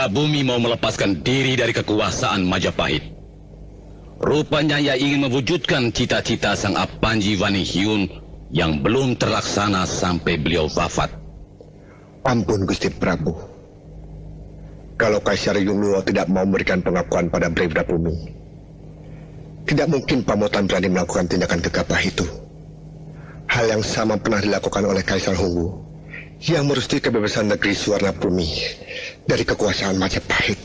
Wirabumi mau melepaskan diri dari kekuasaan Majapahit. Rupanya ia ingin mewujudkan cita-cita sang Apanji Wanihyun yang belum terlaksana sampai beliau wafat. Ampun Gusti Prabu. Kalau Kaisar Yungluo tidak mau memberikan pengakuan pada Wirabumi, tidak mungkin Pamotan berani melakukan tindakan gegabah itu. Hal yang sama pernah dilakukan oleh Kaisar Hongwu yang merestui kebebasan negeri Suwarnabumi dari kekuasaan Majapahit.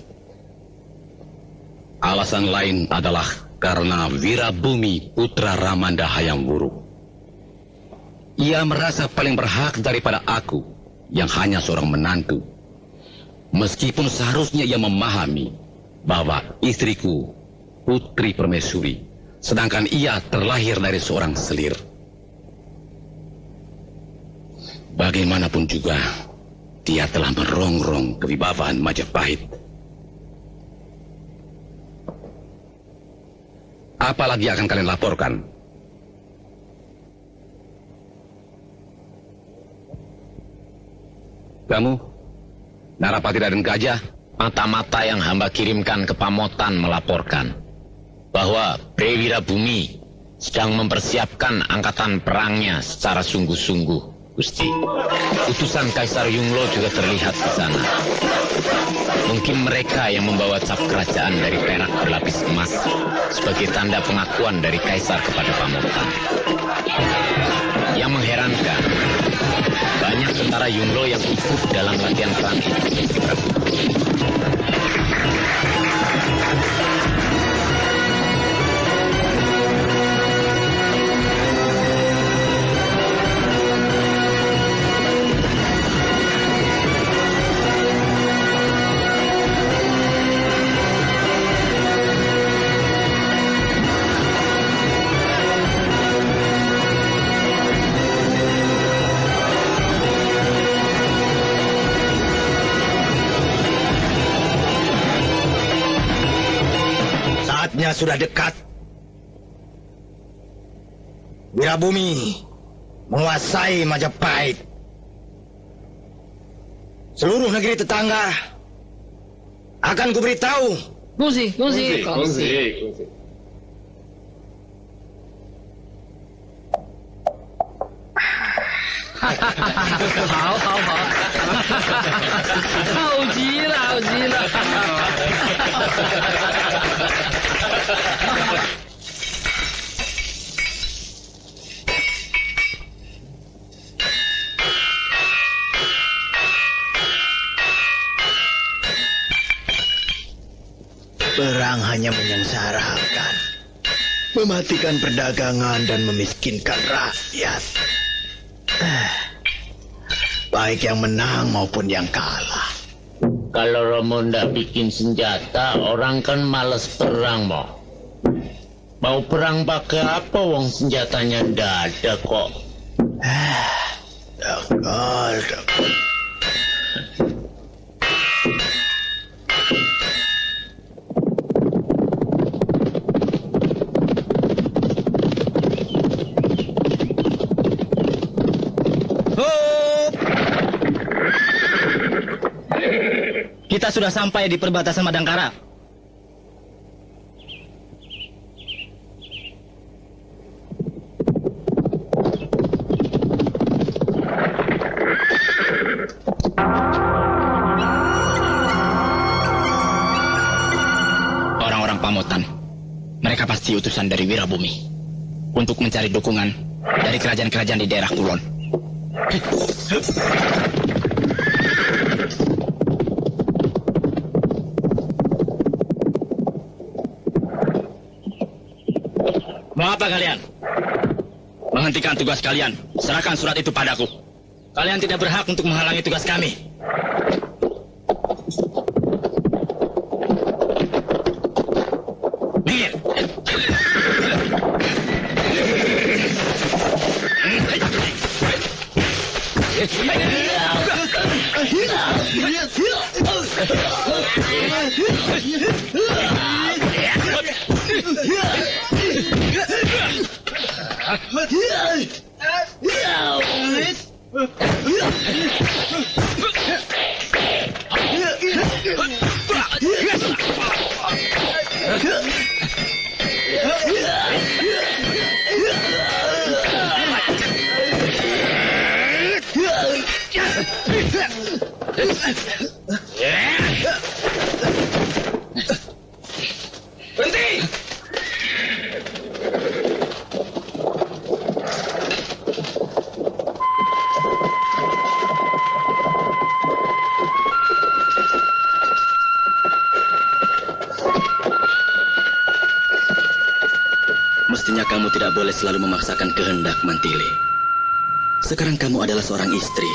Alasan lain adalah karena Wirabumi putra Ramanda Hayam Wuruk. Ia merasa paling berhak daripada aku yang hanya seorang menantu. Meskipun seharusnya ia memahami bahwa istriku Putri Permaisuri, sedangkan ia terlahir dari seorang selir. Bagaimanapun juga, dia telah merongrong kewibawaan Majapahit. Apalagi akan kalian laporkan? Kamu, Narapati Raden Gajah? Mata-mata yang hamba kirimkan ke Pamotan melaporkan bahwa Wirabumi sedang mempersiapkan angkatan perangnya secara sungguh-sungguh, Gusti. Utusan Kaisar Yunglo juga terlihat di sana. Mungkin mereka yang membawa cap kerajaan dari perak berlapis emas sebagai tanda pengakuan dari Kaisar kepada Pamotan. Yang mengherankan, banyak tentara Yunglo yang ikut dalam latihan perang itu, Gusti Prabu. Sudah dekat. Wirabumi menguasai Majapahit. Seluruh negeri tetangga akan kuberitahu. Kongsi. Hao. Hao gila. Perang hanya menyengsarakan, mematikan perdagangan dan memiskinkan rakyat. Baik yang menang maupun yang kalah. Kalau Romo ndak bikin senjata, orang kan males perang, Mo. Mau perang pakai apa, wong senjatanya ndak ada kok. Dangkal. Kita sudah sampai di perbatasan Madangkara. Orang-orang Pamotan, mereka pasti utusan dari Wirabumi untuk mencari dukungan dari kerajaan-kerajaan di daerah Kulon. Mau apa kalian? Menghentikan tugas kalian. Serahkan surat itu padaku. Kalian tidak berhak untuk menghalangi tugas kami. Minggir. Berhenti! Mestinya kamu tidak boleh selalu memaksakan kehendak, Mantili. Sekarang kamu adalah seorang istri,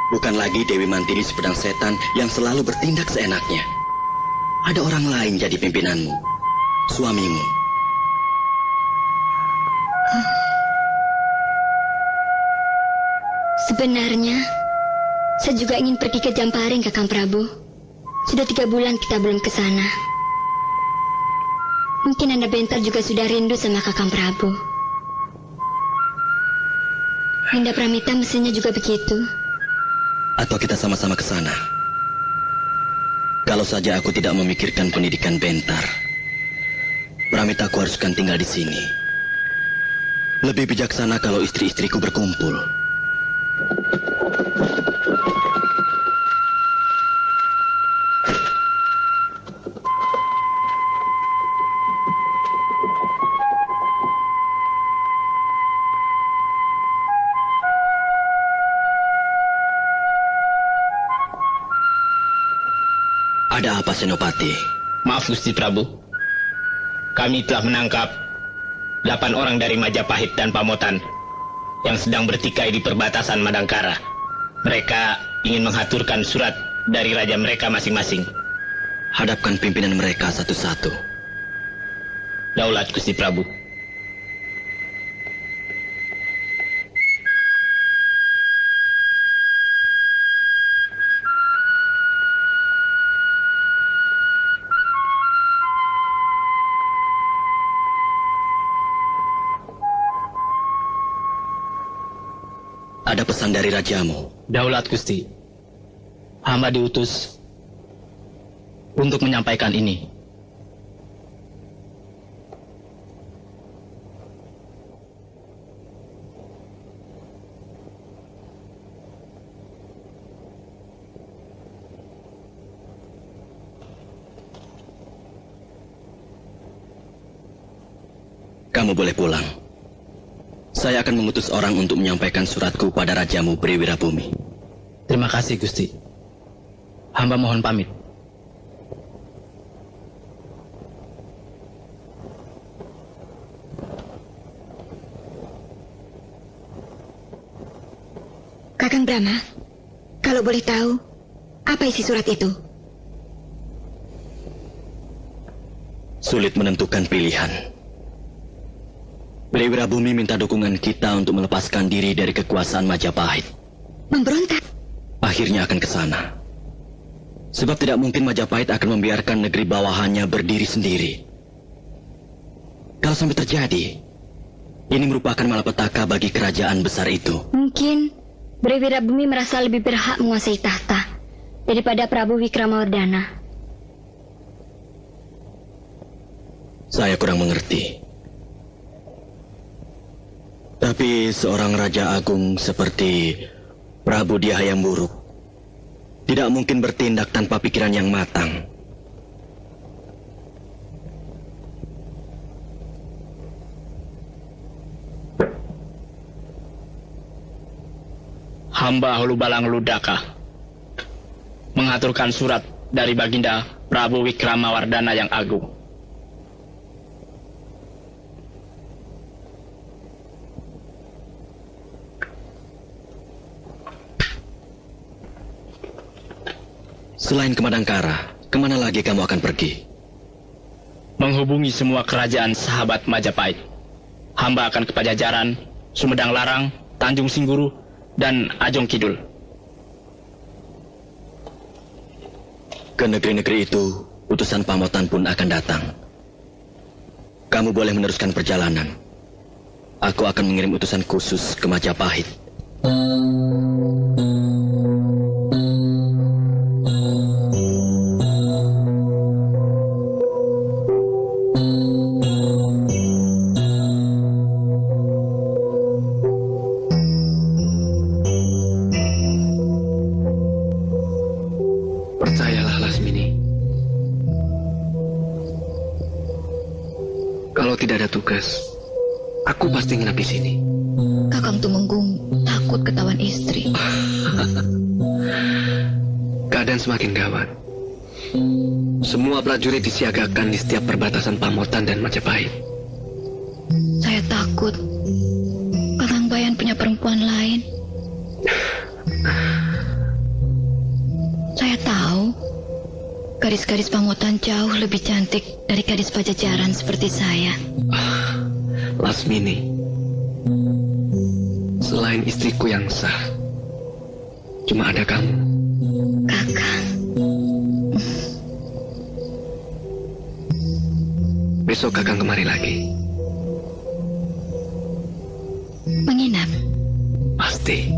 bukan lagi Dewi Mantili si pedang setan yang selalu bertindak seenaknya. Ada orang lain jadi pimpinanmu, suamimu. Sebenarnya, saya juga ingin pergi ke Jamparing, Kakang Prabu. Sudah 3 bulan kita belum ke sana. Mungkin Anda Bentar juga sudah rindu sama Kakang Prabu. Dinda Pramita mestinya juga begitu. Atau kita sama-sama ke sana. Kalau saja aku tidak memikirkan pendidikan Bentar, Pramita aku haruskan tinggal di sini. Lebih bijaksana kalau istri-istriku berkumpul. Ada apa, Senopati? Maaf, Gusti Prabu. Kami telah menangkap 8 orang dari Majapahit dan Pamotan yang sedang bertikai di perbatasan Madangkara. Mereka ingin menghaturkan surat dari raja mereka masing-masing. Hadapkan pimpinan mereka satu-satu. Daulat, Gusti Prabu. Ada pesan dari rajamu. Daulat Gusti, hamba diutus untuk menyampaikan ini. Kamu boleh pulang. Saya akan mengutus orang untuk menyampaikan suratku pada rajamu Briwirabumi. Terima kasih Gusti. Hamba mohon pamit. Kakang Brahma, kalau boleh tahu, apa isi surat itu? Sulit menentukan pilihan. Briwirabumi minta dukungan kita untuk melepaskan diri dari kekuasaan Majapahit. Memberontak? Akhirnya akan ke sana. Sebab tidak mungkin Majapahit akan membiarkan negeri bawahannya berdiri sendiri. Kalau sampai terjadi, ini merupakan malapetaka bagi kerajaan besar itu. Mungkin Briwirabumi merasa lebih berhak menguasai tahta daripada Prabu Wikramawardhana. Saya kurang mengerti. Tapi seorang Raja Agung seperti Prabu Dyahayam Wuruk tidak mungkin bertindak tanpa pikiran yang matang. Hamba Hulubalang Ludaka mengaturkan surat dari Baginda Prabu Wikramawardhana yang agung. Selain ke Madangkara, kemana lagi kamu akan pergi? Menghubungi semua kerajaan sahabat Majapahit. Hamba akan ke Pajajaran, Sumedang Larang, Tanjung Singguru, dan Ajong Kidul. Ke negeri-negeri itu, utusan Pamotan pun akan datang. Kamu boleh meneruskan perjalanan. Aku akan mengirim utusan khusus ke Majapahit. Aku pasti nginap di sini. Kakang Tumenggung takut ketahuan istri. Keadaan semakin gawat. Semua prajurit disiagakan di setiap perbatasan Pamotan dan Majapahit. Saya takut Kakang Bayan punya perempuan lain. Saya tahu gadis-gadis Pamotan jauh lebih cantik dari gadis Pajajaran seperti saya. Lasmini, selain istriku yang sah, cuma ada kamu. Kakang, Besok Kakang kemari lagi. menginap. Pasti.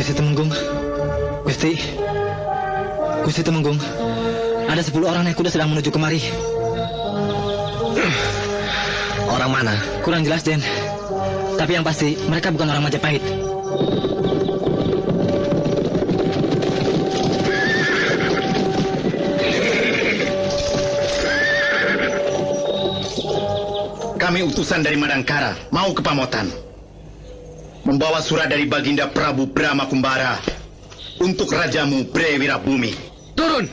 Gusti Temenggung, Gusti Temenggung, ada 10 orang naik kuda sedang menuju kemari. Orang mana? Kurang jelas, Den. Tapi yang pasti, mereka bukan orang Majapahit. Kami utusan dari Madangkara, mau ke Pamotan. Membawa surat dari Baginda Prabu Brahma Kumbara untuk rajamu Bre Wirabumi. Turun!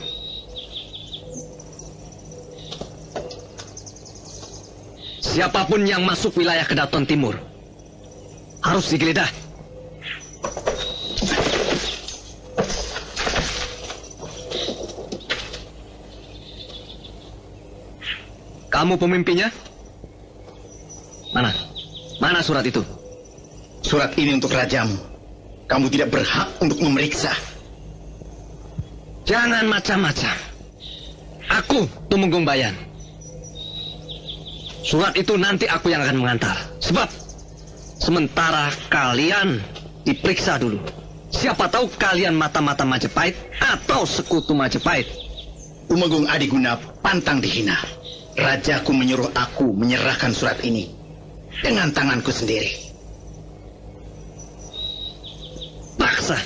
Siapapun yang masuk wilayah Kedaton Timur harus digeledah. Kamu pemimpinnya? Mana surat itu? Surat ini untuk rajamu. Kamu tidak berhak untuk memeriksa. Jangan macam-macam. Aku Tumenggung Bayan. Surat itu nanti aku yang akan mengantar. Sebab sementara kalian diperiksa dulu. Siapa tahu kalian mata-mata Majapahit atau sekutu Majapahit. Tumenggung Adiguna pantang dihina. Rajaku menyuruh aku menyerahkan surat ini dengan tanganku sendiri. Paksa.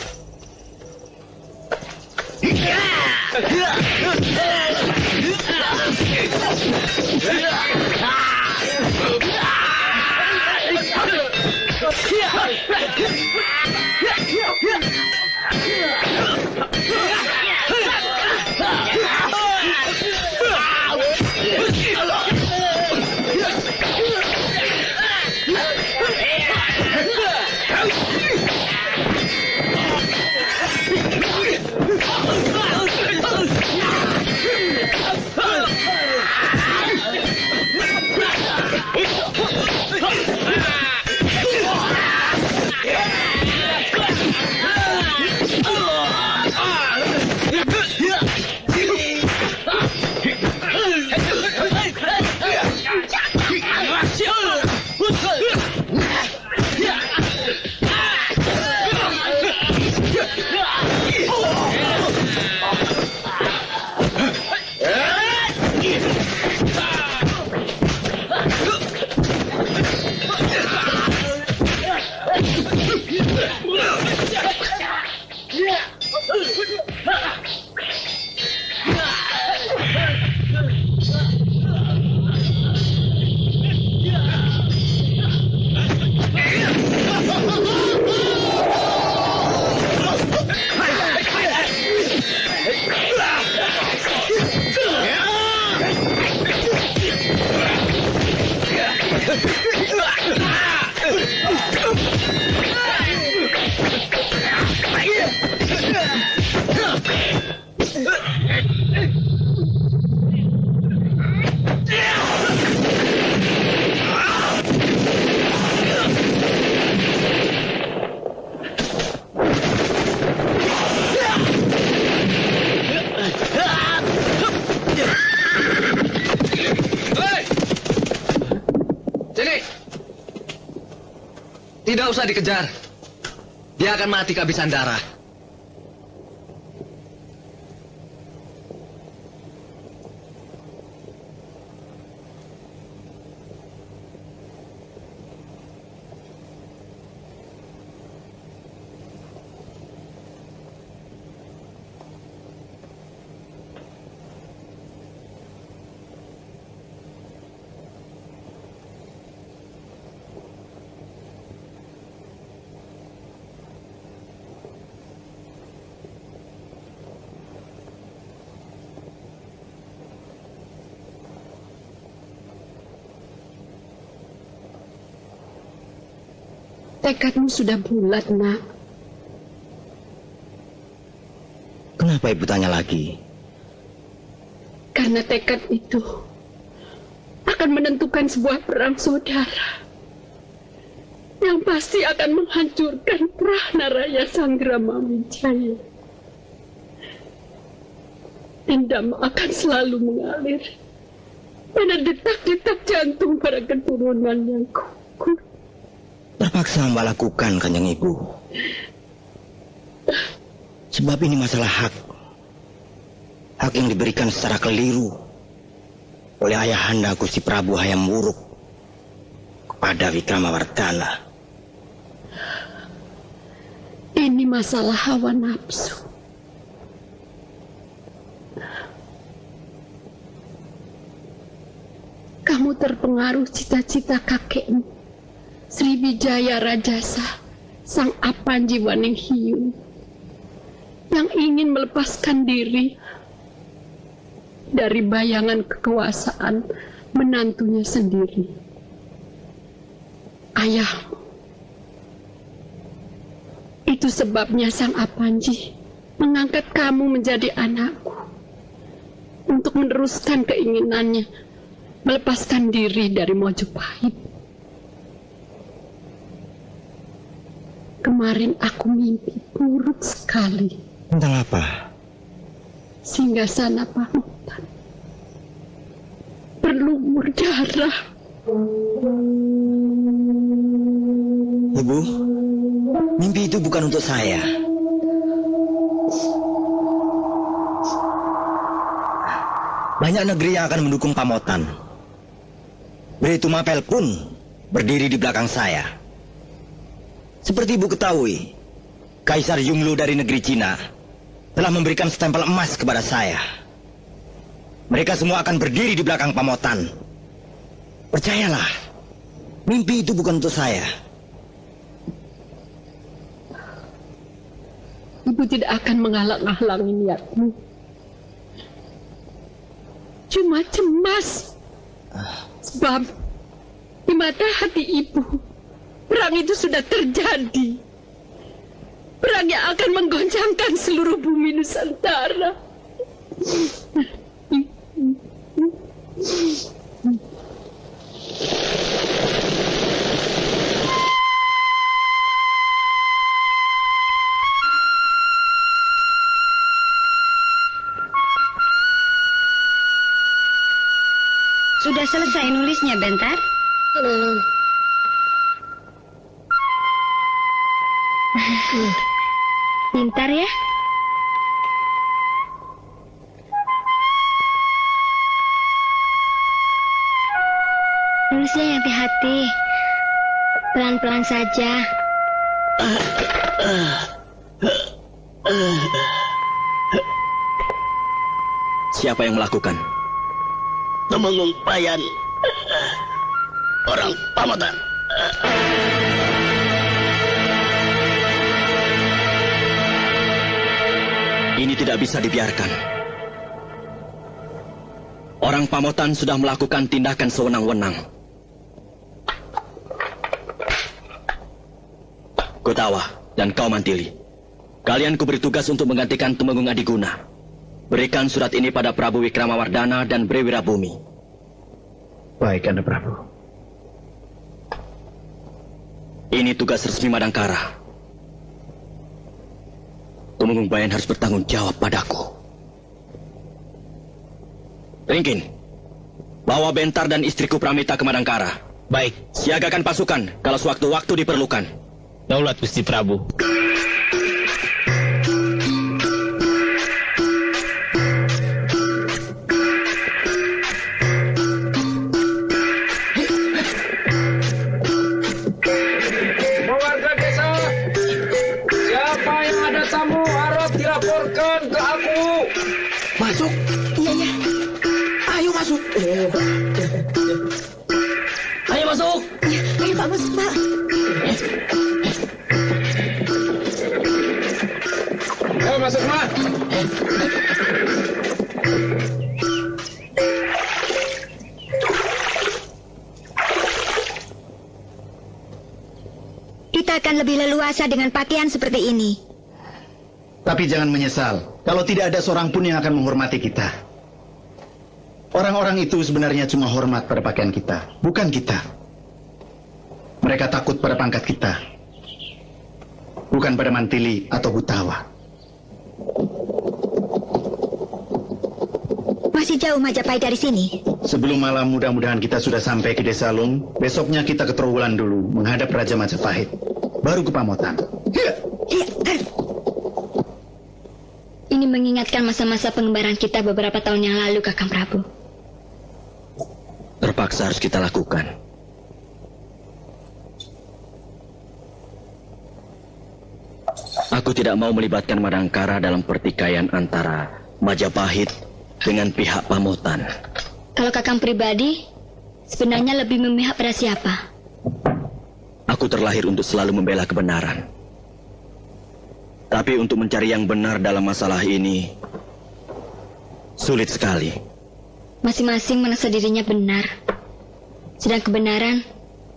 Nggak usah dikejar. Dia akan mati kehabisan darah. Tekadmu sudah bulat, nak. Kenapa ibu tanya lagi? Karena tekad itu akan menentukan sebuah perang saudara yang pasti akan menghancurkan Prahna Raya Sanggrama Wijaya. Dendam akan selalu mengalir pada detak-detak jantung para keturunan yang gugur. Terpaksa hamba lakukan, Kanjeng Ibu. Sebab ini masalah hak. Hak yang diberikan secara keliru oleh ayahanda Gusti Prabu Hayam Wuruk kepada Wikramawardhana. Ini masalah hawa nafsu. Kamu terpengaruh cita-cita kakekmu, Sriwijaya Rajasa, sang Apanji Waninghiu, yang ingin melepaskan diri dari bayangan kekuasaan menantunya sendiri, ayahmu. Itu sebabnya sang Apanji mengangkat kamu menjadi anakku untuk meneruskan keinginannya melepaskan diri dari Mojopahit. Kemarin aku mimpi buruk sekali. Tentang apa? Singgasana Pamotan berlumur darah. Ibu, mimpi itu bukan untuk saya. Banyak negeri yang akan mendukung Pamotan. Beritu Mapel pun berdiri di belakang saya. Seperti ibu ketahui, Kaisar Yunglu dari negeri Cina telah memberikan stempel emas kepada saya. Mereka semua akan berdiri di belakang Pamotan. Percayalah, mimpi itu bukan untuk saya. Ibu tidak akan menghalang-halangi niatmu. Cuma cemas. Sebab di mata hati ibu, perang itu sudah terjadi. Perang yang akan menggoncangkan seluruh bumi Nusantara. Sudah selesai nulisnya, Bentar? Belum. Pintar ya? Nulisnya yang hati-hati. Pelan-pelan saja. Siapa yang melakukan? Temenggung Payan, orang Pamotan. Ini tidak bisa dibiarkan. Orang Pamotan sudah melakukan tindakan sewenang-wenang. Kotawa dan kau Mantili, kalian kuberi tugas untuk menggantikan Temenggung Adiguna. Berikan surat ini pada Prabu Wikramawardhana dan Bre Wirabumi. Baik, Anda Prabu. Ini tugas resmi Madangkara. Temenggung Bayan harus bertanggung jawab padaku. Ringkin, bawa Bentar dan istriku Pramita ke Madangkara. Baik. Siagakan pasukan kalau sewaktu-waktu diperlukan. Daulat Gusti Prabu. Warga desa, siapa yang ada tamu harap dilaporkan ke aku. Masuk. Iya, iya. Ayo masuk. Ayo masuk. Ya, ayo Pak, masuk Pak. Ayo masuk, Ma. Kita akan lebih leluasa dengan pakaian seperti ini. Tapi jangan menyesal kalau tidak ada seorang pun yang akan menghormati kita. Orang-orang itu sebenarnya cuma hormat pada pakaian kita, bukan kita. Mereka takut pada pangkat kita, bukan pada mantili atau butawa. Masih jauh Majapahit dari sini. Sebelum malam mudah-mudahan kita sudah sampai ke Desa Lung. Besoknya kita ke Trowulan dulu menghadap Raja Majapahit, baru ke Pamotan. Iya. Ini mengingatkan masa-masa pengembaraan kita beberapa tahun yang lalu, Kakang Prabu. Terpaksa harus kita lakukan. Aku tidak mau melibatkan Madangkara dalam pertikaian antara Majapahit dengan pihak Pamotan. Kalau Kakang pribadi, sebenarnya lebih memihak pada siapa? Aku terlahir untuk selalu membela kebenaran. Tapi untuk mencari yang benar dalam masalah ini, sulit sekali. Masing-masing merasa dirinya benar. Sedang kebenaran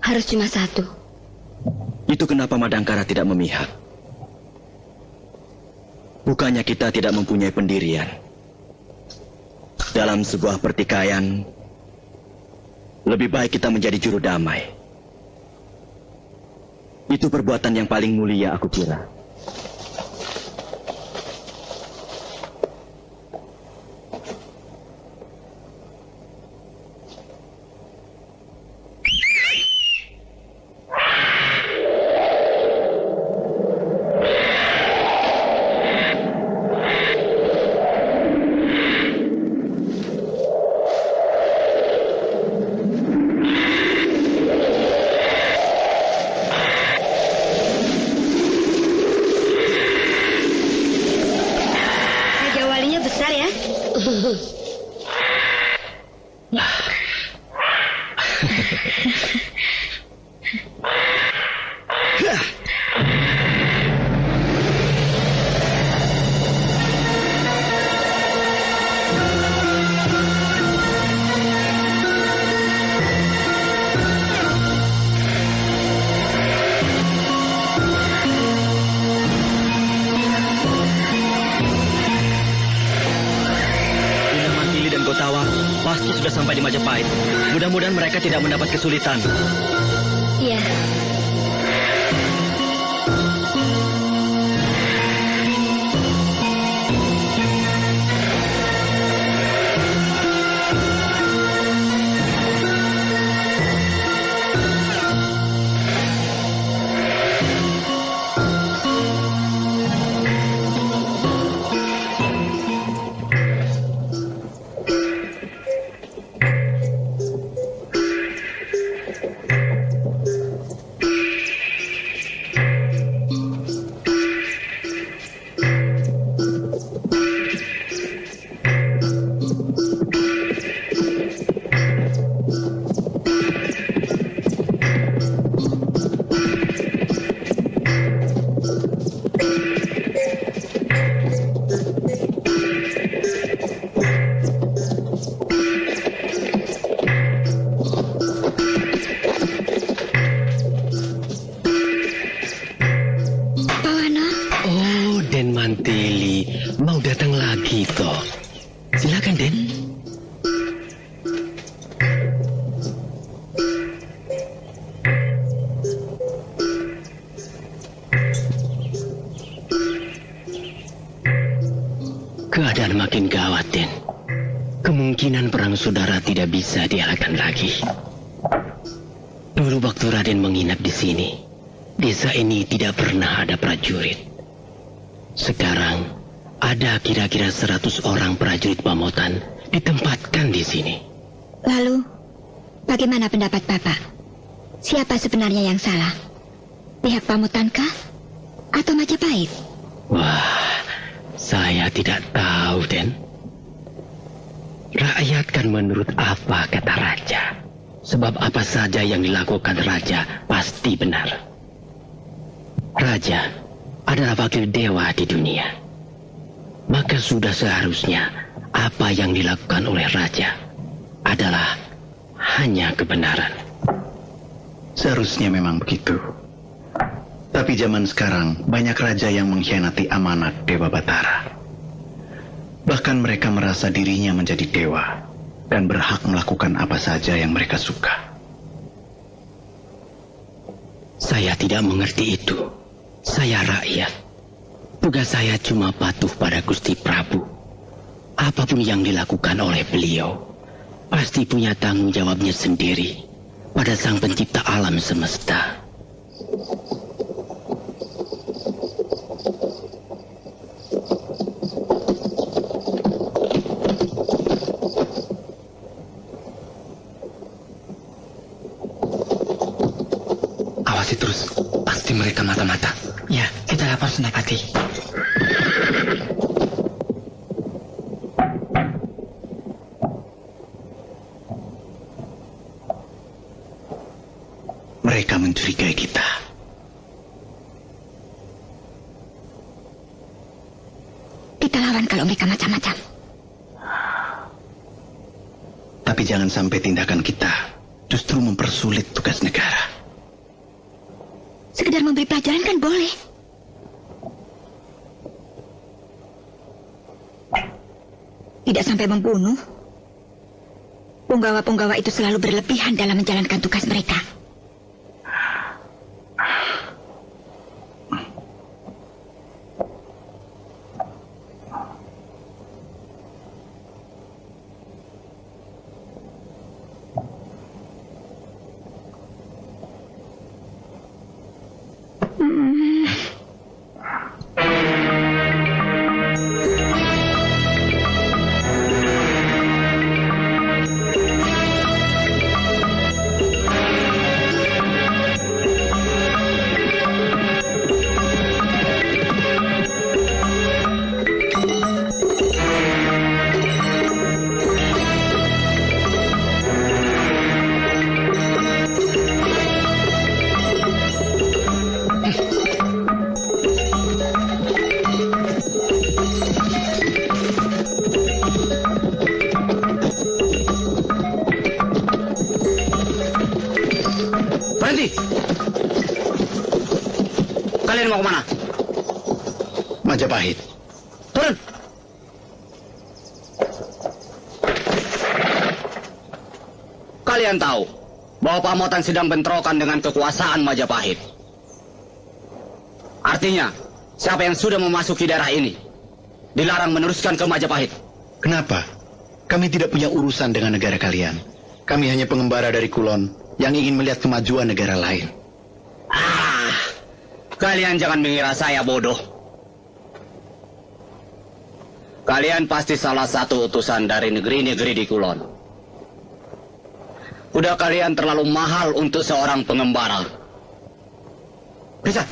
harus cuma satu. Itu kenapa Madangkara tidak memihak. Bukannya kita tidak mempunyai pendirian. Dalam sebuah pertikaian, lebih baik kita menjadi juru damai. Itu perbuatan yang paling mulia, aku kira. Besar ya? Pasti sudah sampai di Majapahit. Mudah-mudahan mereka tidak mendapat kesulitan. Iya. Mau datang lagi toh. Silakan, Den. Keadaan makin gawat, Den. Kemungkinan perang saudara tidak bisa dielakkan lagi. Dulu waktu Raden menginap di sini, Desa ini tidak pernah ada prajurit. Sekarang ada kira-kira 100 orang prajurit Pamotan ditempatkan di sini. Lalu, bagaimana pendapat Bapak? Siapa sebenarnya yang salah? Pihak Pamotankah? Atau Majapahit? Wah, saya tidak tahu, Den. Rakyat kan menurut apa kata raja. Sebab apa saja yang dilakukan raja pasti benar. Raja adalah wakil dewa di dunia. Maka sudah seharusnya apa yang dilakukan oleh raja adalah hanya kebenaran. Seharusnya memang begitu. Tapi zaman sekarang banyak raja yang mengkhianati amanat Dewa Batara. Bahkan mereka merasa dirinya menjadi dewa dan berhak melakukan apa saja yang mereka suka. Saya tidak mengerti itu. Saya rakyat. Tugas saya cuma patuh pada Gusti Prabu. Apapun yang dilakukan oleh beliau, pasti punya tanggung jawabnya sendiri pada Sang Pencipta alam semesta. Awasi terus, pasti mereka mata-mata. Ya, kita lapor Senapati. Mereka mencurigai kita. Kita lawan kalau mereka macam-macam. Tapi jangan sampai tindakan kita justru mempersulit tugas negara. Sekedar memberi pelajaran kan boleh. Tidak sampai membunuh. Punggawa-punggawa itu selalu berlebihan dalam menjalankan tugas mereka. Berhenti! Kalian mau kemana? Majapahit. Turun! Kalian tahu bahwa Pamotan sedang bentrokan dengan kekuasaan Majapahit. Artinya, siapa yang sudah memasuki daerah ini dilarang meneruskan ke Majapahit. Kenapa? Kami tidak punya urusan dengan negara kalian. Kami hanya pengembara dari Kulon yang ingin melihat kemajuan negara lain. Kalian jangan mengira saya bodoh. Kalian pasti salah satu utusan dari negeri-negeri di Kulon. Udah kalian terlalu mahal untuk seorang pengembara. Bisa.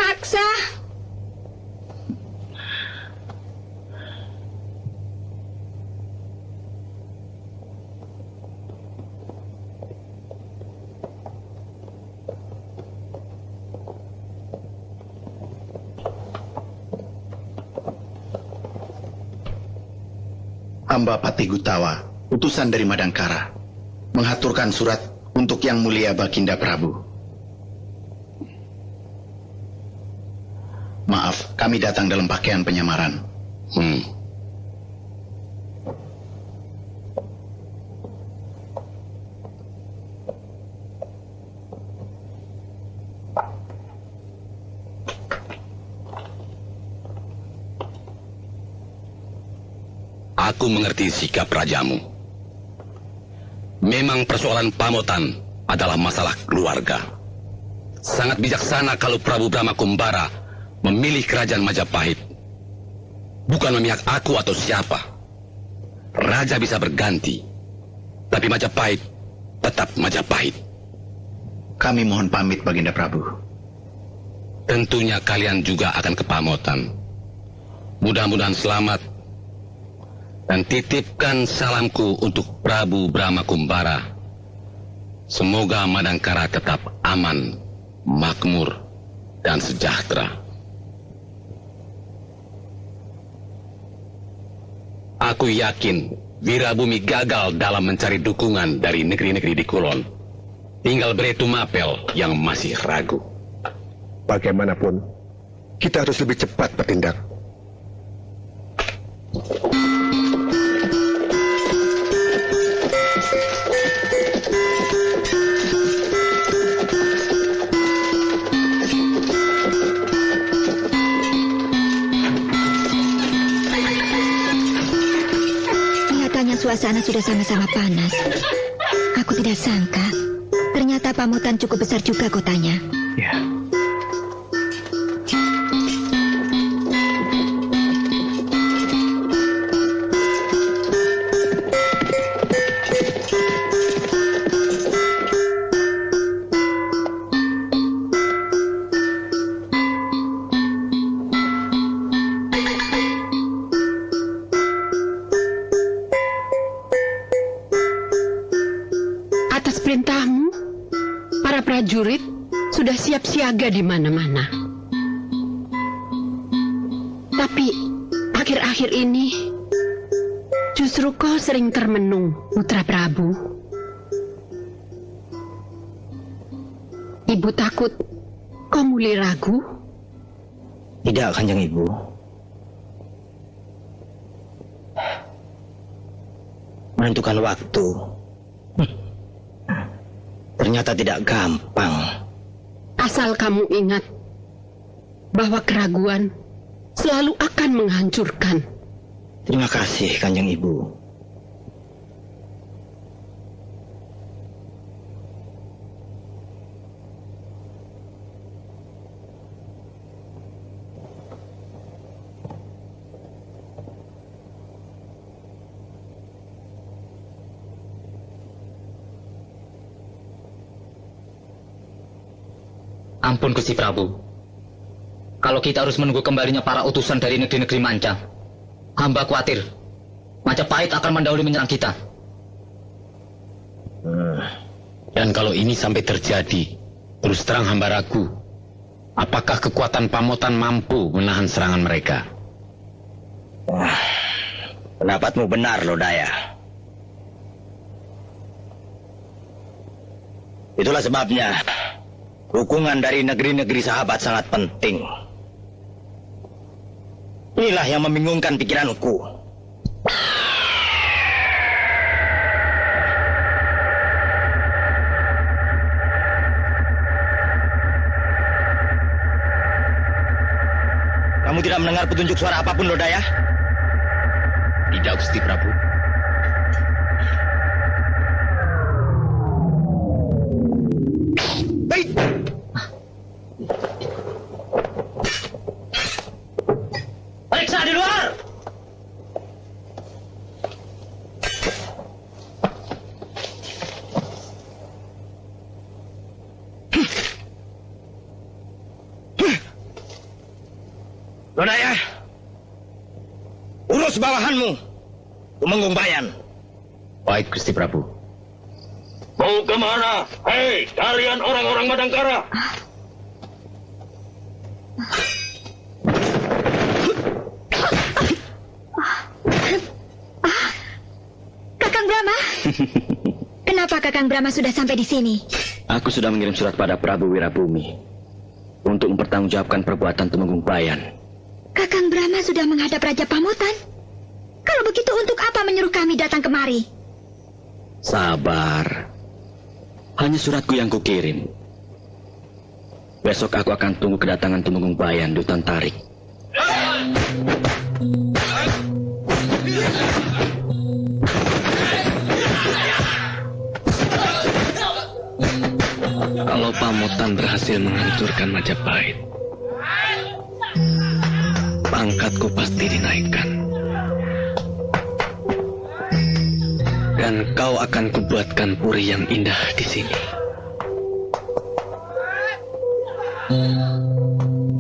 terpaksa. Hamba Patih Gutawa, utusan dari Madangkara, menghaturkan surat untuk Yang Mulia Baginda Prabu. Maaf, kami datang dalam pakaian penyamaran. Aku mengerti sikap rajamu. Memang persoalan Pamotan adalah masalah keluarga. Sangat bijaksana kalau Prabu Brahma Kumbara memilih kerajaan Majapahit. Bukan memihak aku atau siapa. Raja bisa berganti, tapi Majapahit tetap Majapahit. Kami mohon pamit, Baginda Prabu. Tentunya kalian juga akan ke Pamotan. Mudah-mudahan selamat. Dan titipkan salamku untuk Prabu Brahma Kumbara. Semoga Madangkara tetap aman, makmur, dan sejahtera. Aku yakin Wirabumi gagal dalam mencari dukungan dari negeri-negeri di Kulon. Tinggal Bretu Mapel yang masih ragu. Bagaimanapun, kita harus lebih cepat bertindak. Suasana sudah sama-sama panas. Aku tidak sangka, ternyata Pamotan cukup besar juga kotanya. Ya. Prajurit sudah siap siaga di mana-mana. Tapi akhir-akhir ini justru kau sering termenung, Putra Prabu. Ibu takut kau mulai ragu? Tidak, Kanjeng Ibu. Menentukan waktu ternyata tidak gampang. Asal kamu ingat bahwa keraguan selalu akan menghancurkan. Terima kasih, Kanjeng Ibu. Ampun Gusti Prabu. Kalau kita harus menunggu kembalinya para utusan dari negeri-negeri manca, hamba khawatir Majapahit akan mendahului menyerang kita. Dan kalau ini sampai terjadi, terus terang hamba ragu, apakah kekuatan Pamotan mampu menahan serangan mereka? Pendapatmu benar, Lodaya. Itulah sebabnya dukungan dari negeri-negeri sahabat sangat penting. Inilah yang membingungkan pikiranku. Kamu tidak mendengar petunjuk suara apapun, Lodaya? Tidak, Gusti Prabu. Baik. Periksa di luar. Lodaya, urus bawahanmu, Tumenggung Bayan. Baik, Gusti Prabu. Mau kemana? Hei, kalian orang-orang Madangkara. Kakang Brahma? Kenapa Kakang Brahma sudah sampai di sini? Aku sudah mengirim surat pada Prabu Wirabumi untuk mempertanggungjawabkan perbuatan Tumenggung Bayan. Kakang Brahma sudah menghadap Raja Pamotan. Kalau begitu untuk apa menyuruh kami datang kemari? Sabar. Hanya suratku yang kukirim. Besok aku akan tunggu kedatangan Tumenggung Bayan di hutan Tarik. Kalau Pamotan berhasil menghancurkan Majapahit, pangkatku pasti dinaikkan. Dan kau akan kubuatkan puri yang indah di sini.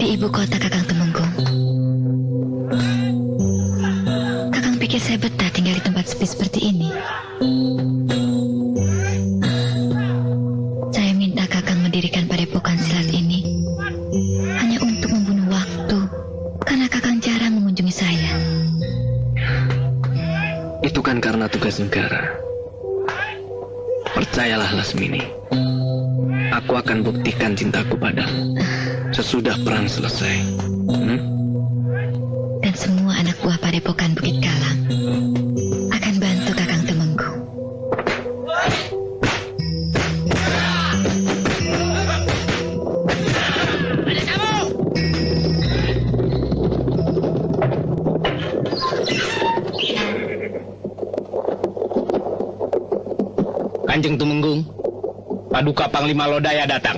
Di ibu kota, Kakang Tumenggung. Kakang pikir saya betah tinggal di tempat sepi seperti ini. Saya minta Kakang mendirikan padepokan silat ini hanya untuk membunuh waktu, karena Kakang jarang mengunjungi saya. Itu kan karena tugas negara. Percayalah, Lasmini. Aku akan buktikan cintaku padamu sesudah perang selesai. Dan semua anak buah padepokan Bukit Kalang akan bantu Kakang Tumenggung. Kanjeng Tumenggung, Paduka Panglima Lodaya datang.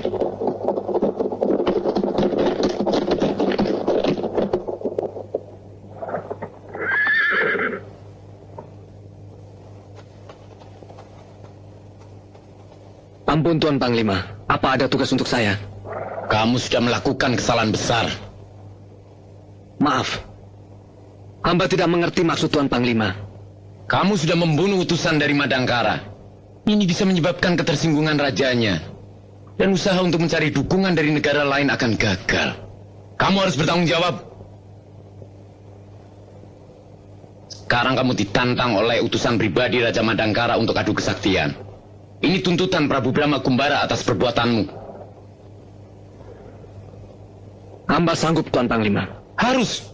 Ampun Tuan Panglima, apa ada tugas untuk saya? Kamu sudah melakukan kesalahan besar. Maaf, hamba tidak mengerti maksud Tuan Panglima. Kamu sudah membunuh utusan dari Madangkara. Ini bisa menyebabkan ketersinggungan rajanya. Dan usaha untuk mencari dukungan dari negara lain akan gagal. Kamu harus bertanggung jawab. Sekarang kamu ditantang oleh utusan pribadi Raja Madangkara untuk adu kesaktian. Ini tuntutan Prabu Brahma Kumbara atas perbuatanmu. Hamba sanggup Tuan Panglima. Harus.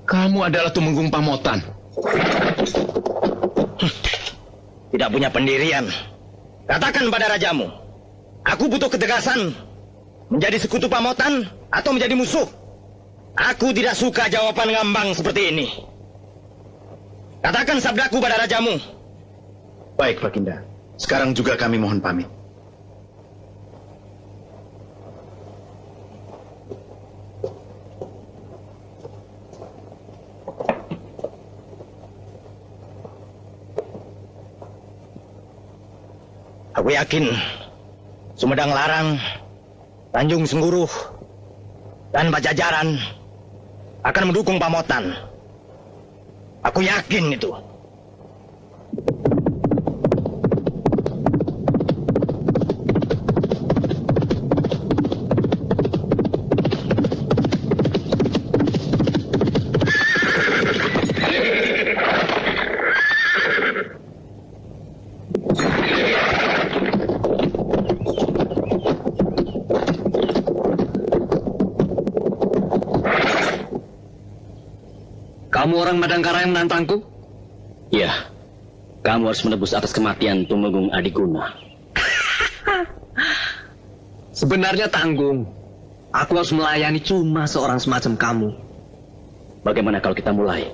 Kamu adalah Tumenggung Pamotan. Tidak punya pendirian. Katakan pada rajamu, aku butuh ketegasan. Menjadi sekutu Pamotan atau menjadi musuh? Aku tidak suka jawaban ngambang seperti ini. Katakan sabdaku pada rajamu. Baik, Baginda. Sekarang juga kami mohon pamit. Aku yakin Sumedang Larang, Tanjung Sengguruh, dan Pajajaran akan mendukung Pamotan. Aku yakin itu. Kamu orang Madangkara yang menantangku? Ya, kamu harus menebus atas kematian Tumenggung Adiguna. Sebenarnya tanggung. Aku harus melayani cuma seorang semacam kamu. Bagaimana kalau kita mulai?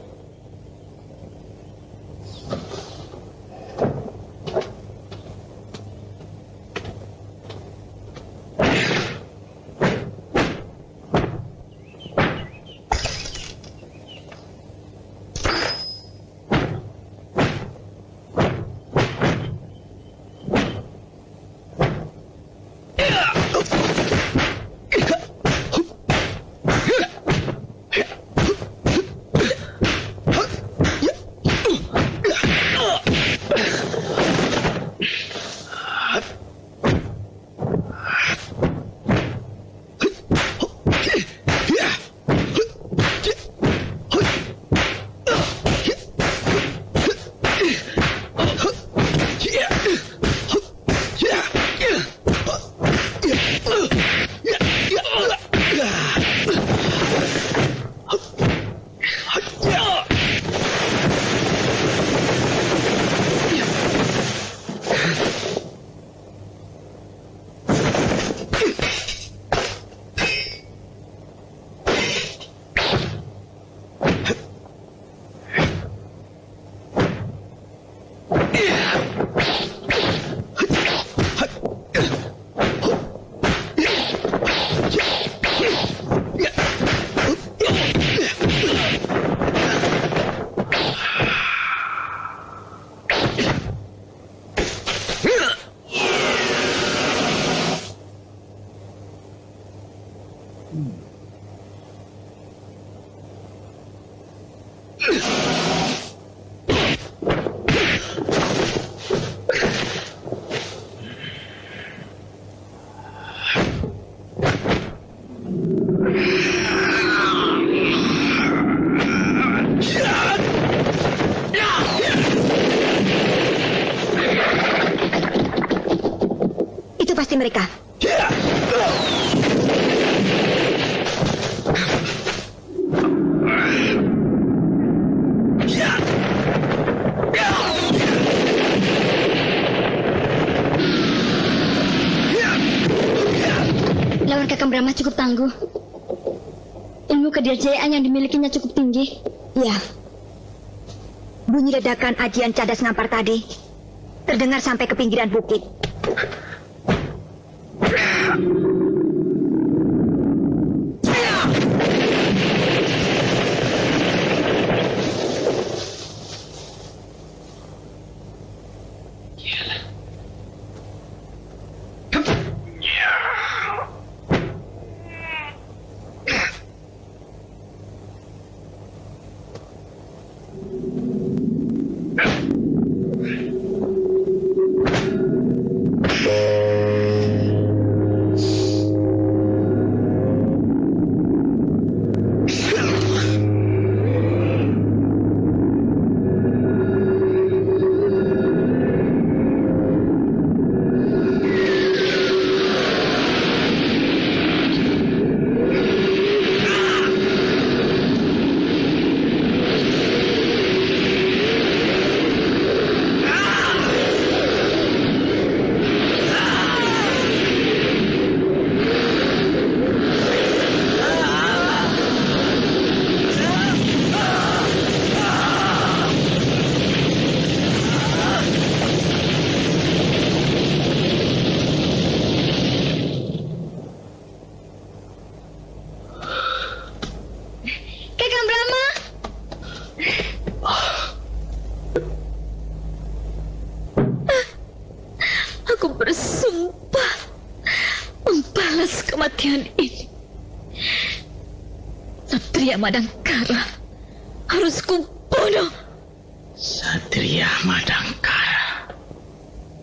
Itu pasti mereka. Lawan Kakang Brahma cukup tangguh. Ilmu kedirjayaan yang dimilikinya cukup tinggi. Ya. Bunyi ledakan ajian cadas ngampar tadi terdengar sampai ke pinggiran bukit. Kakang Brahma! Aku bersumpah membalas kematian ini. Satria Madangkara harus kubunuh. Satria Madangkara.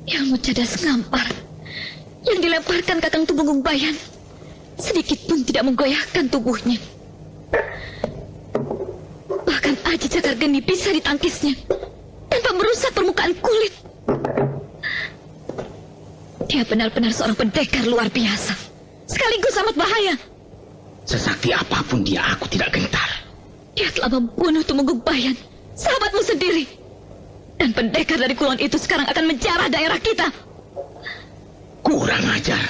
Ilmu cadas ngampar yang dilemparkan Kakang Tumenggung Bayan sedikit pun tidak menggoyahkan tubuhnya. Bahkan Aji Cakar Geni bisa ditangkisnya tanpa merusak permukaan kulit. Dia benar-benar seorang pendekar luar biasa, sekaligus amat bahaya. Sesakti apapun dia, aku tidak gentar. Dia telah membunuh Tumenggung Bayan, sahabatmu sendiri. Dan pendekar dari kulon itu sekarang akan menjarah daerah kita. Kurang ajar.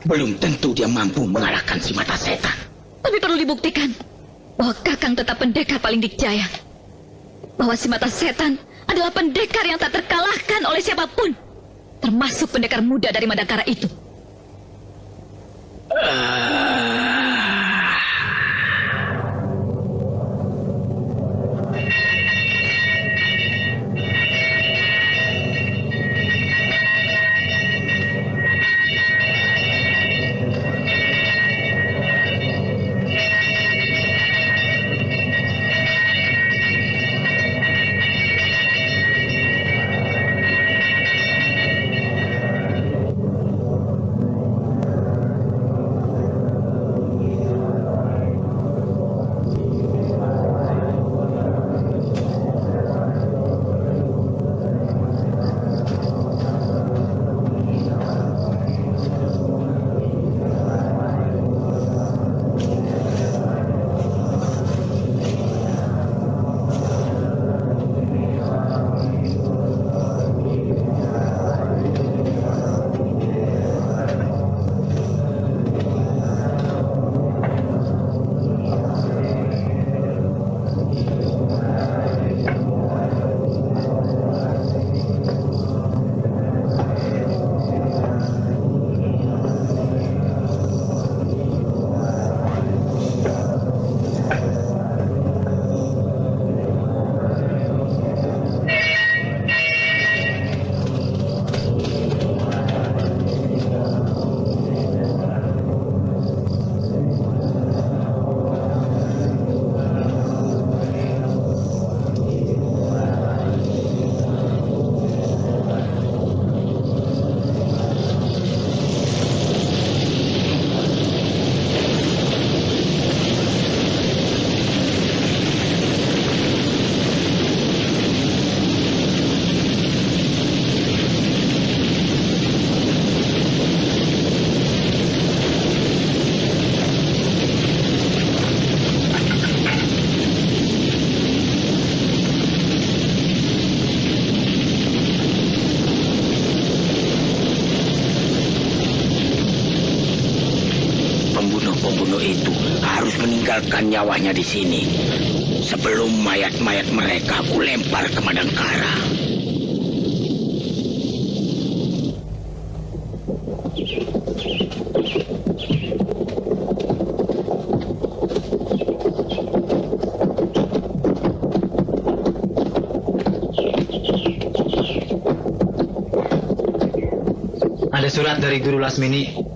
Belum tentu dia mampu mengalahkan si mata setan. Tapi perlu dibuktikan bahwa Kakang tetap pendekar paling dikjaya. Bahwa si mata setan adalah pendekar yang tak terkalahkan oleh siapapun, termasuk pendekar muda dari Madangkara itu. harus meninggalkan nyawanya di sini sebelum mayat-mayat mereka aku lempar ke Madangkara. Ada surat dari Guru Lasmini.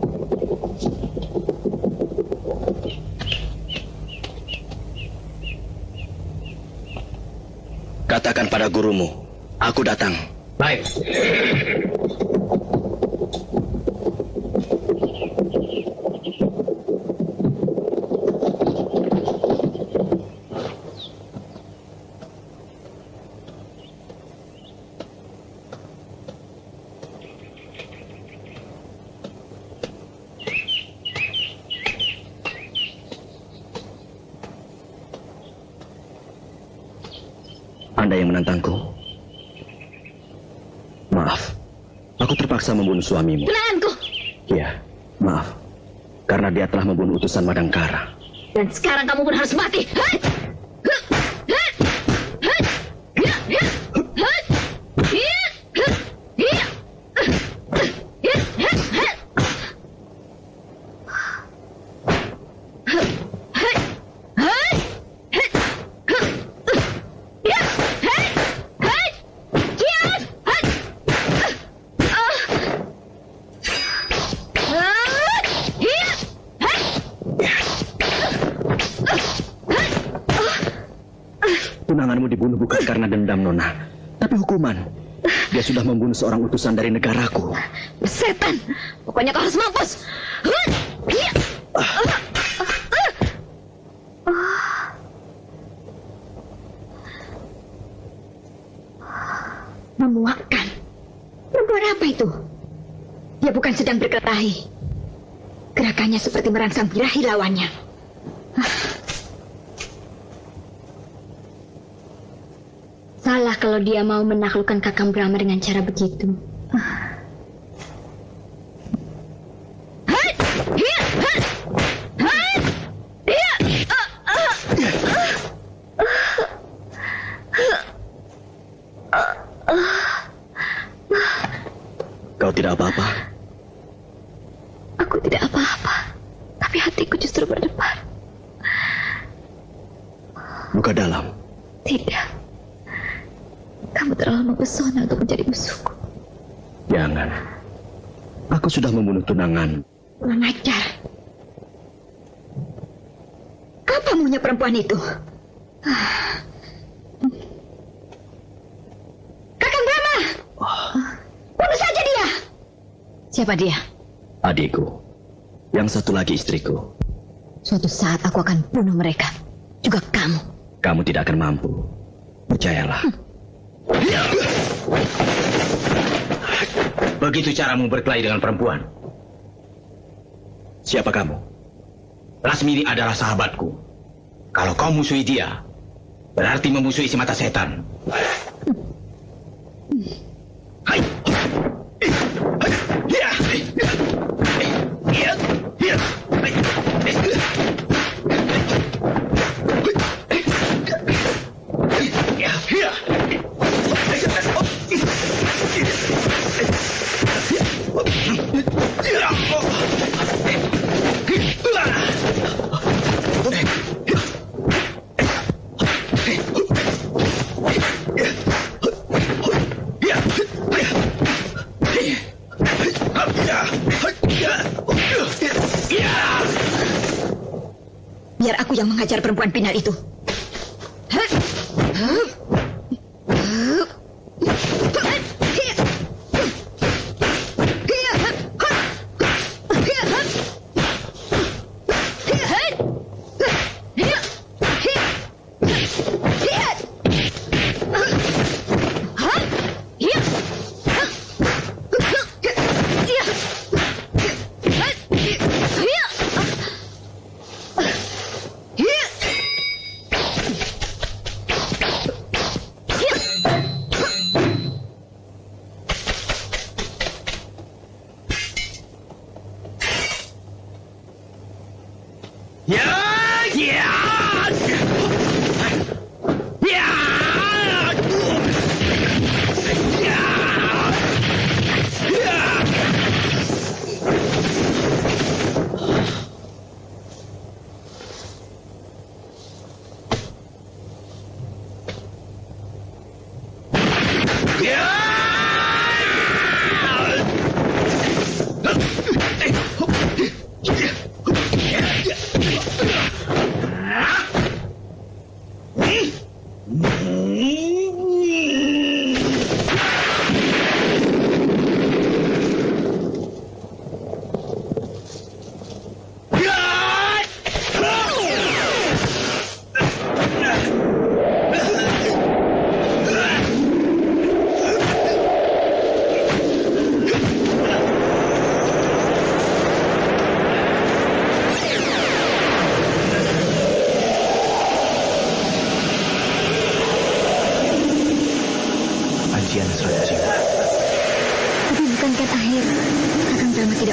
Katakan pada gurumu, aku datang. Baik. Anda yang menantangku. Maaf, aku terpaksa membunuh suamimu. Tunanganku. Iya, maaf. Karena dia telah membunuh utusan Madangkara. Dan sekarang kamu pun harus mati. Tunanganmu dibunuh bukan karena dendam, Nona, tapi hukuman. Dia sudah membunuh seorang utusan dari negaraku. Setan, pokoknya kau harus mampus. Memuakkan. Perempuan apa itu? Dia bukan sedang berkelahi. Gerakannya seperti merangsang birahi lawannya. Salah kalau dia mau menaklukkan Kakang Brahma dengan cara begitu. Kau tidak apa-apa? Aku tidak apa-apa, tapi hatiku justru berdebar. Luka dalam? Tidak. Kamu terlalu mempesona untuk menjadi musuhku. Jangan. Aku sudah membunuh tunangan. Kurang ajar. Apa maunya perempuan itu? Kakang Brahma! Bunuh saja dia! Siapa dia? Adikku. Yang satu lagi istriku. Suatu saat aku akan bunuh mereka. Juga kamu. Kamu tidak akan mampu. Percayalah. Begitu caramu berkelahi dengan perempuan. Siapa kamu? Lasmini adalah sahabatku. Kalau kau musuhi dia, berarti memusuhi si mata setan. Hai. Biar aku yang mengajar perempuan pinal itu.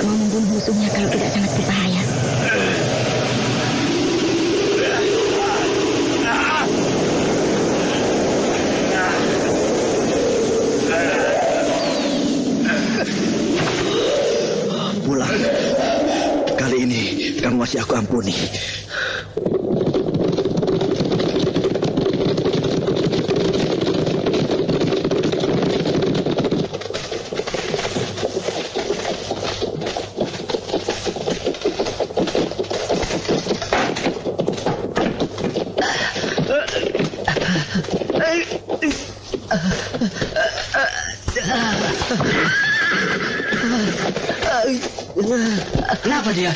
tidak mau membunuh musuhnya kalau tidak sangat berbahaya. Pulang. Kali ini kamu masih aku ampuni. Kenapa dia?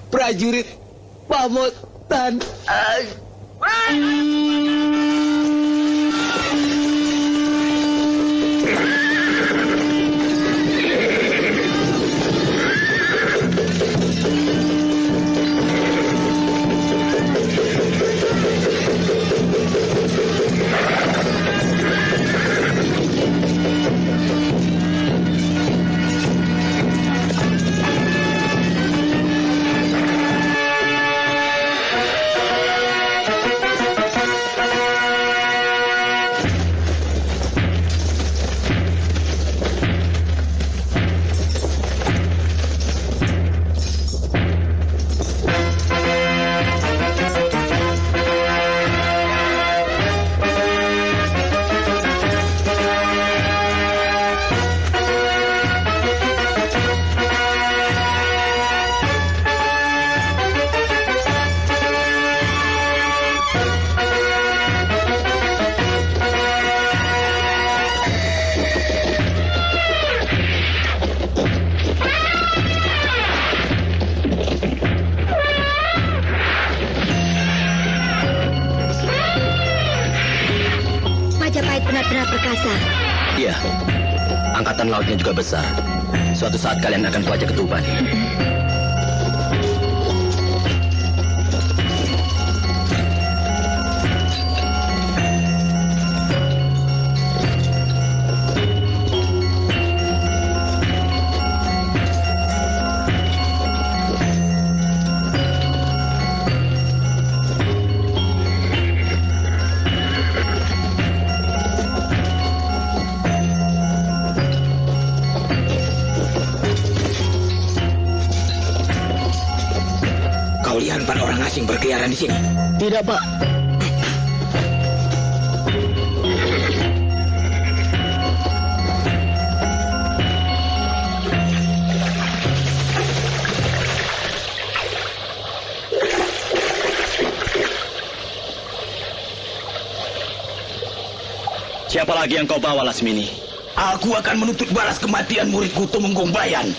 Prajurit Pamotan. Majapahit benar-benar perkasa. Iya, angkatan lautnya juga besar. Suatu saat kalian akan kuajak ke Tuban. Lihat para orang asing berkeliaran di sini. Tidak, Pak. Siapa lagi yang kau bawa, Lasmini? Aku akan menuntut balas kematian muridku Tumenggung Bayan.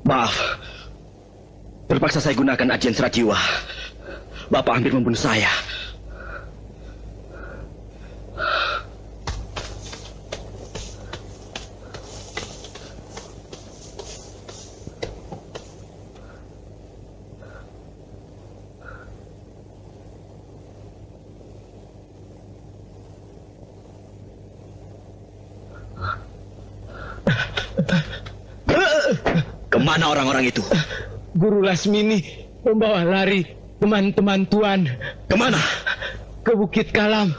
Maaf, terpaksa saya gunakan ajian serat jiwa. Bapak hampir membunuh saya. Kemana orang-orang itu? Guru Lasmini membawa lari teman-teman Tuan. Kemana? Ke Bukit Kalam.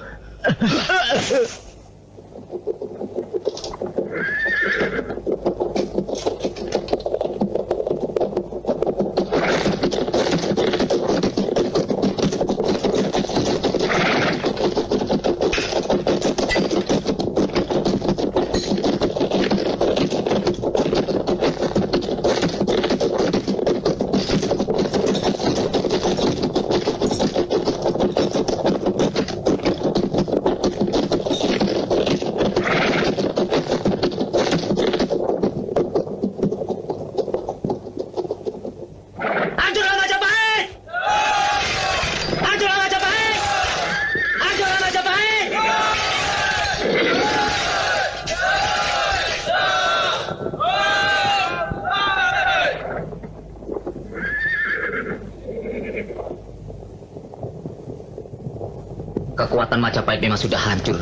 Kekuatan Majapahit memang sudah hancur.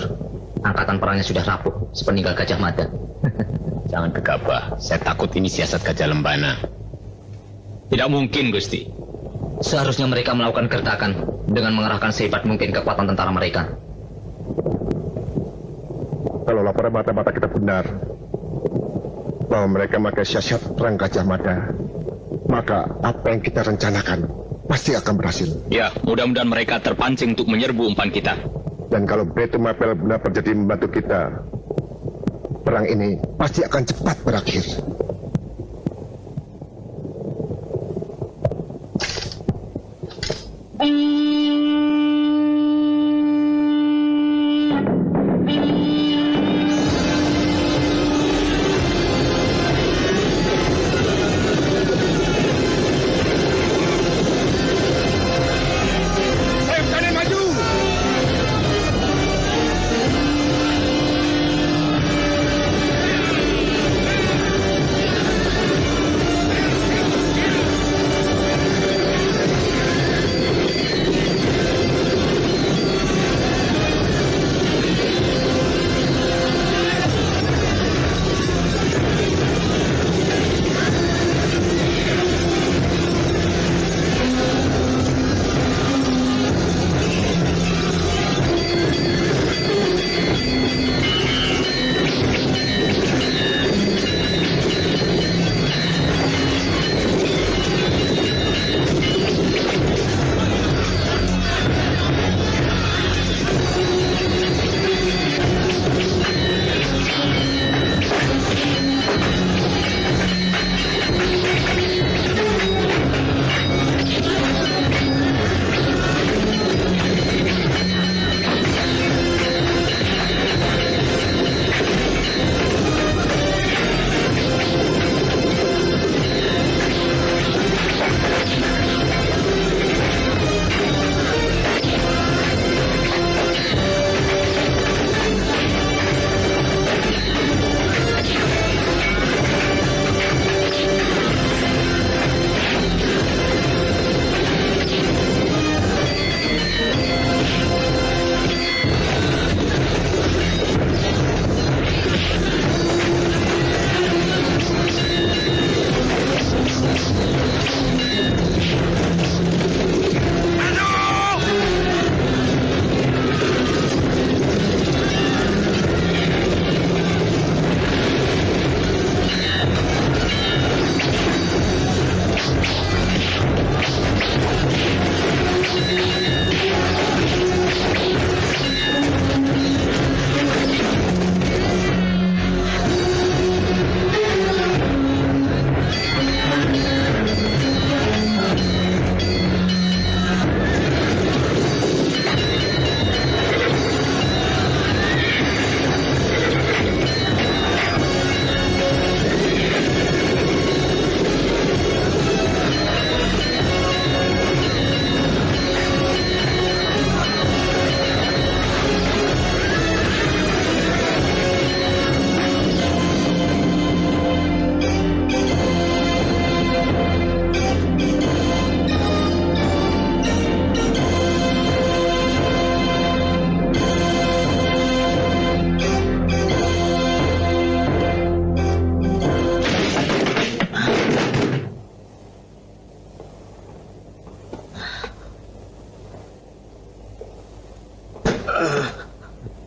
Angkatan perangnya sudah rapuh, sepeninggal Gajah Mada. Jangan gegabah. Saya takut ini siasat Gajah Lembana. Tidak mungkin, Gusti. Seharusnya mereka melakukan gertakan dengan mengerahkan sehebat mungkin kekuatan tentara mereka. Kalau laporan mata-mata kita benar bahwa mereka memakai siasat perang Gajah Mada, maka apa yang kita rencanakan pasti akan berhasil. Ya, mudah-mudahan mereka terpancing untuk menyerbu umpan kita. Dan kalau Betu Mapel benar jadi membantu kita, perang ini pasti akan cepat berakhir.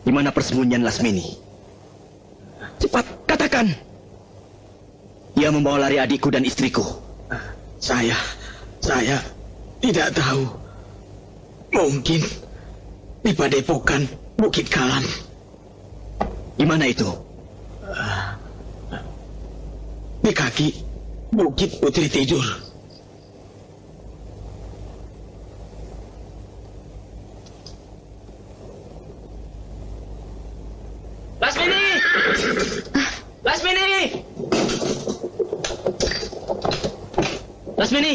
Di mana persembunyian Lasmini? Cepat, katakan. Dia membawa lari adikku dan istriku. Saya tidak tahu. Mungkin di padepokan Bukit Kalam. Di mana itu? Di kaki Bukit Putri Tidur. Lasmini! Lasmini! Lasmini!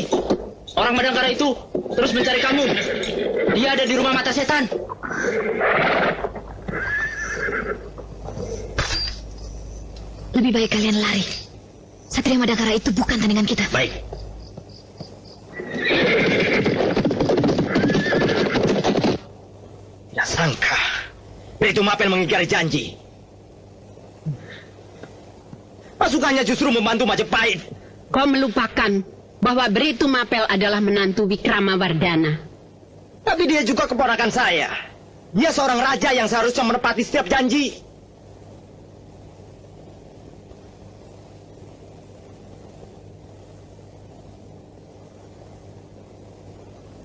Orang Madangkara itu terus mencari kamu. Dia ada di rumah mata setan. Lebih baik kalian lari. Satria Madangkara itu bukan tandingan kita. Baik. Beri Tumapel mengingkari janji. Pasukannya justru membantu Majapahit. Kau melupakan bahwa Beri Tumapel adalah menantu Wikramawardhana. Tapi dia juga keponakan saya. Dia seorang raja yang seharusnya menepati setiap janji.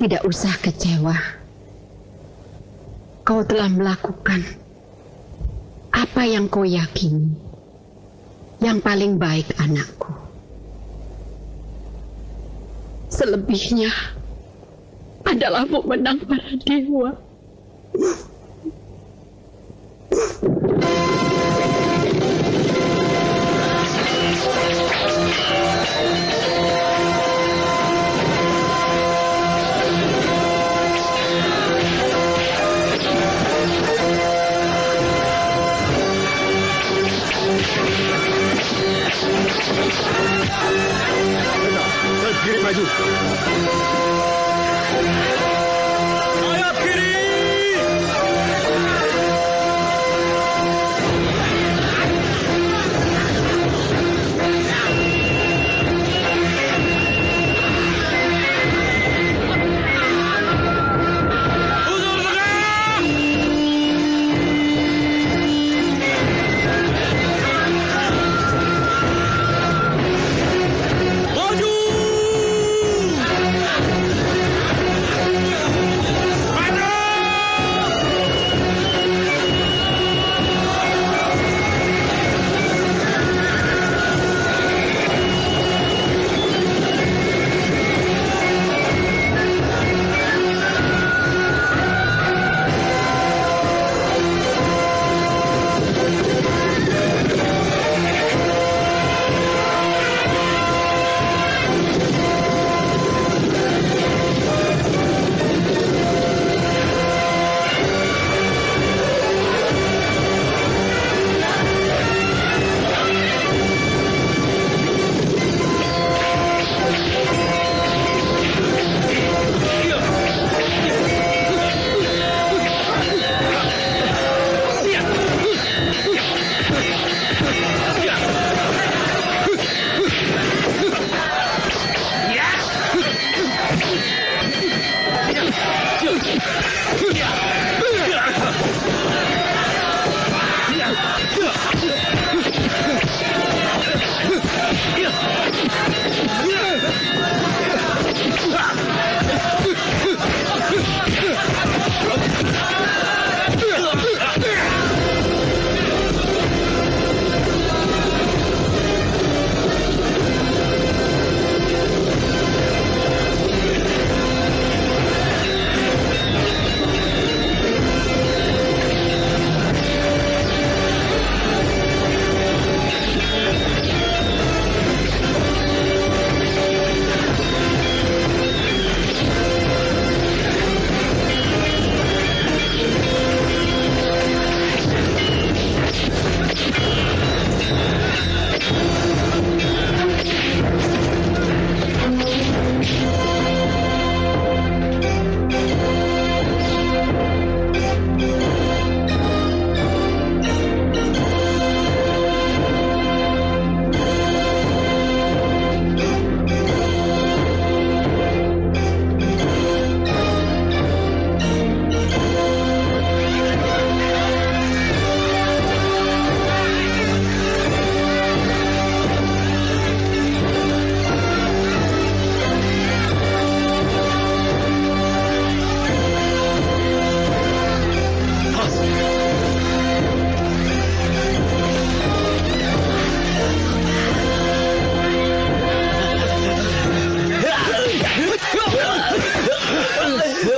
Tidak usah kecewa. Kau telah melakukan apa yang kau yakini yang paling baik, anakku. Selebihnya adalah wewenang para dewa. Kiri maju. Sayap kiri!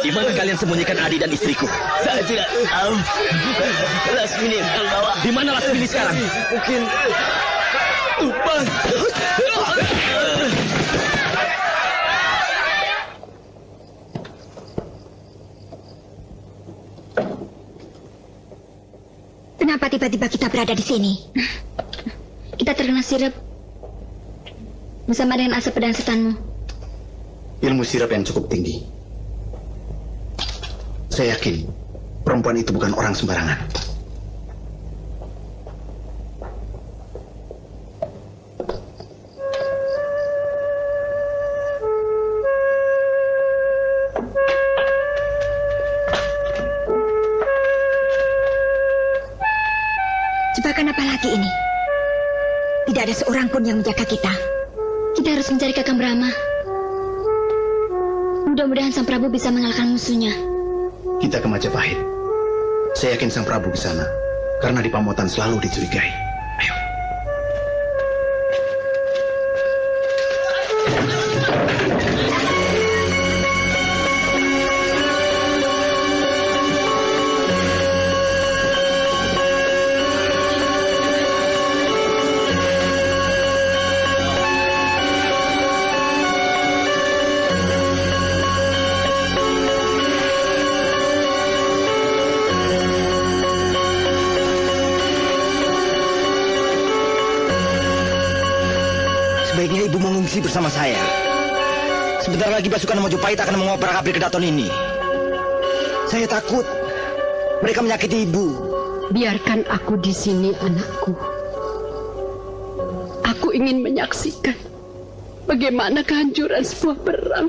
Di mana kalian sembunyikan Adi dan istriku? Saya tidak tahu. Lasmini yang bawa. Di mana Lasmini sekarang? Mungkin lupa. Kenapa tiba-tiba kita berada di sini? Kita terkena sirap bersama dengan asap pedang setanmu. Ilmu sirap yang cukup tinggi. Saya yakin perempuan itu bukan orang sembarangan. laki-laki ini. Tidak ada seorang pun yang menjaga kita. Kita harus mencari Kakang Brahma. Mudah-mudahan Sang Prabu bisa mengalahkan musuhnya. Kita ke Majapahit. Saya yakin Sang Prabu di sana. Karena di Pamotan selalu dicurigai. Ayo. Sebaiknya ibu mengungsi bersama saya. Sebentar lagi pasukan Majapahit akan mengobrak-abrik Kedaton ini. Saya takut mereka menyakiti ibu. Biarkan aku di sini, anakku. Aku ingin menyaksikan bagaimana kehancuran sebuah perang.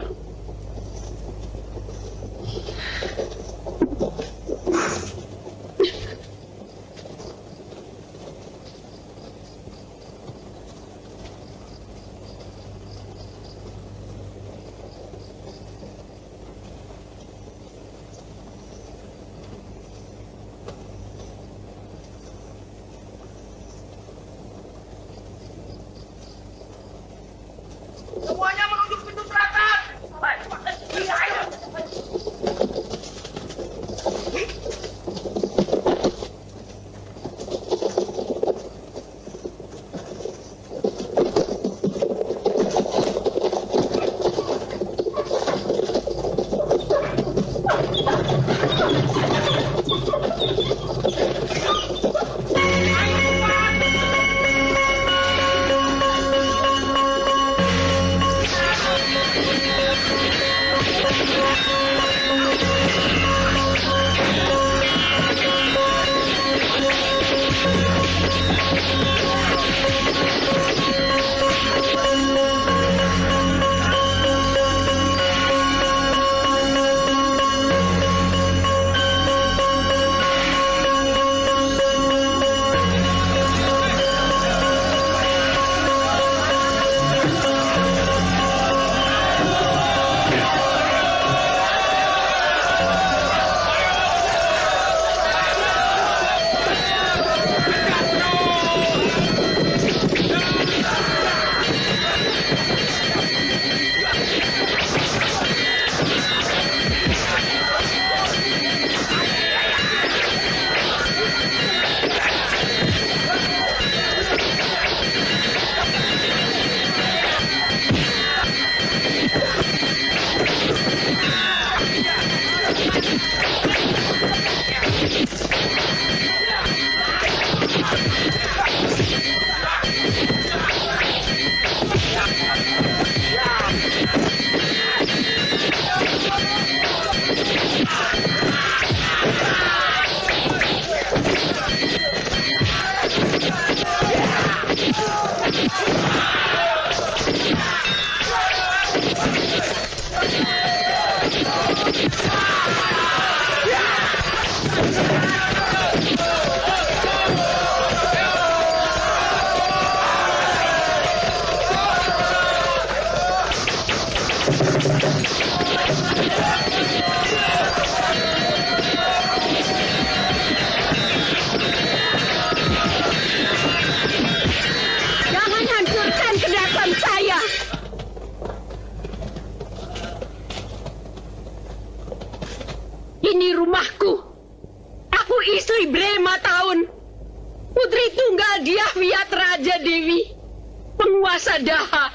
Semuanya menuju pintu selatan. Jangan hancurkan kedaton saya. Ini rumahku. Aku istri Brema Tahun. Putri tunggal Diahwiat Raja Dewi. Penguasa Daha.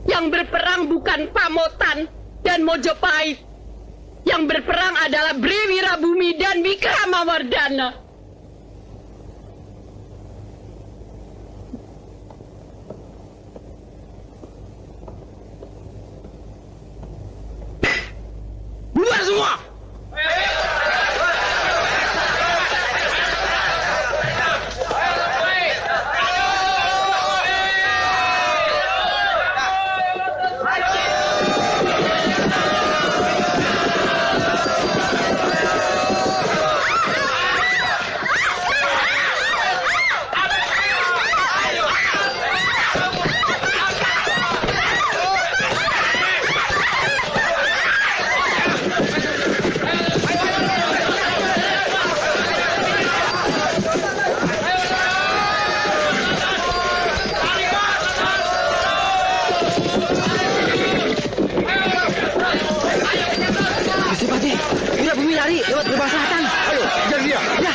Yang berperang bukan Pamotan dan Mojopahit. Yang berperang adalah Brewirabumi dan Wikramawardhana. Bubar semua! lari lewat gerbang selatan. Ayo, kejar dia. Ya.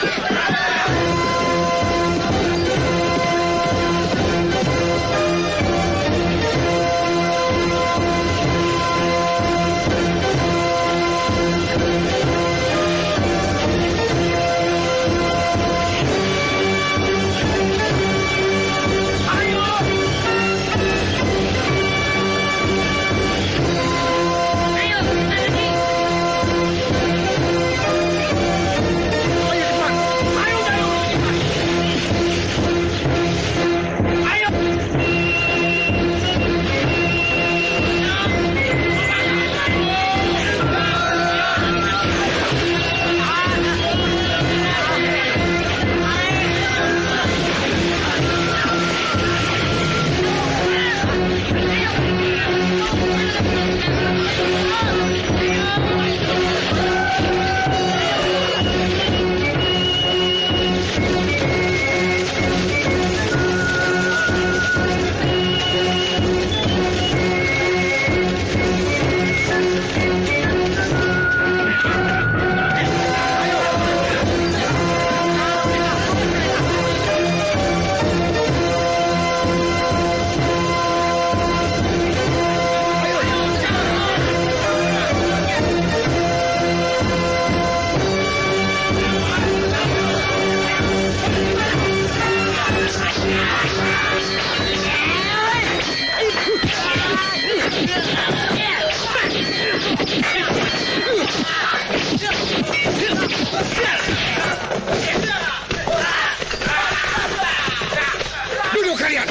Duduk kalian.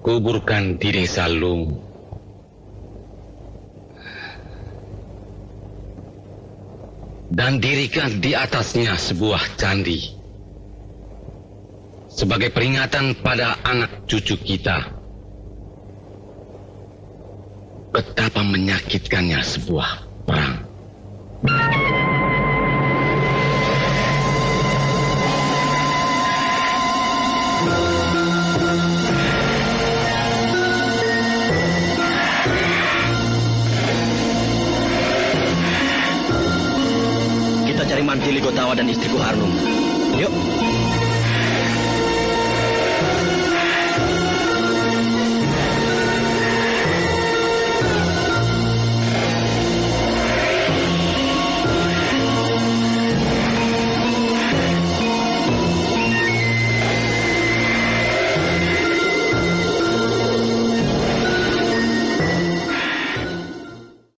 Kuburkan di desa Lung. Dan dirikan di atasnya sebuah candi. Sebagai peringatan pada anak cucu kita. Betapa menyakitkannya sebuah perang. Cari Mantili Gotawa dan istriku Harnum. Yuk.